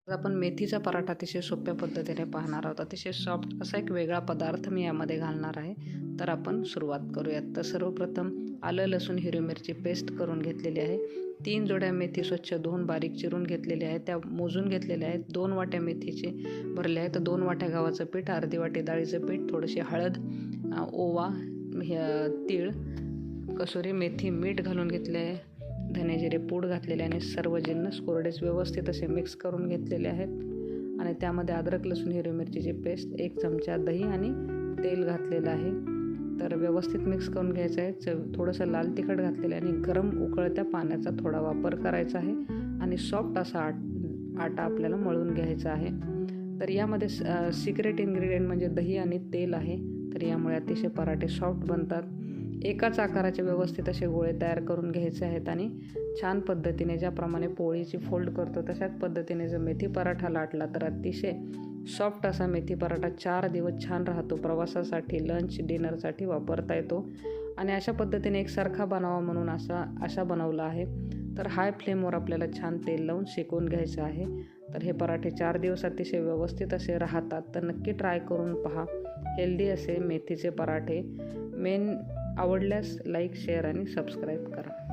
आज आपण मेथीचा पराठा अतिशय सोप्या पद्धतीने पाहणार आहोत. अतिशय सॉफ्ट असा एक वेगळा पदार्थ मी यामध्ये घालणार आहे. तर आपण सुरुवात करूयात. तर सर्वप्रथम आलं, लसूण, हिरवी मिरची पेस्ट करून घेतलेली आहे. 3 जोड्या मेथी स्वच्छ धुवून बारीक चिरून घेतलेल्या आहेत. त्या मोजून घेतलेल्या आहेत. 2 वाट्या मेथीचे भरले आहेत. 2 वाट्या गव्हाचं पीठ, अर्धी वाटी डाळीचं पीठ, थोडीशी हळद, ओवा, तीळ, कसुरी मेथी, मीठ घालून घेतले आहे. धने जिरे पूड घातलेले आणि सर्व जिन्नस कोरडेच व्यवस्थित असे मिक्स करून घेतलेले आहेत. आणि त्यामध्ये अद्रक, लसूण, हिरवी मिरचीची पेस्ट, 1 चमचा दही आणि तेल घातलेलं आहे. तर व्यवस्थित मिक्स करून घ्यायचं आहे. थोडंसं लाल तिखट घातलेलं आहे आणि गरम उकळत्या पाण्याचा थोडा वापर करायचा आहे आणि सॉफ्ट असा आटा आपल्याला मळून घ्यायचा आहे. तर यामध्ये सिक्रेट इन्ग्रेडियंट म्हणजे दही आणि तेल आहे. तर यामुळे अतिशय पराठे सॉफ्ट बनतात. एकाच आकाराचे व्यवस्थित असे गोळे तयार करून घ्यायचे आहेत आणि छान पद्धतीने ज्याप्रमाणे पोळीची फोल्ड करतो तशाच पद्धतीने जर मेथी पराठा लाटला तर अतिशय सॉफ्ट असा मेथी पराठा 4 दिवस छान राहतो. प्रवासासाठी, लंच, डिनरसाठी वापरता येतो. आणि अशा पद्धतीने एकसारखा बनावा म्हणून असा बनवला आहे. तर हाय फ्लेमवर आपल्याला छान तेल लावून शेकून घ्यायचं आहे. तर हे पराठे 4 दिवस अतिशय व्यवस्थित असे राहतात. तर नक्की ट्राय करून पहा. हेल्दी असे मेथीचे पराठे. आवडल्यास लाईक, शेअर आणि सबस्क्राईब करा.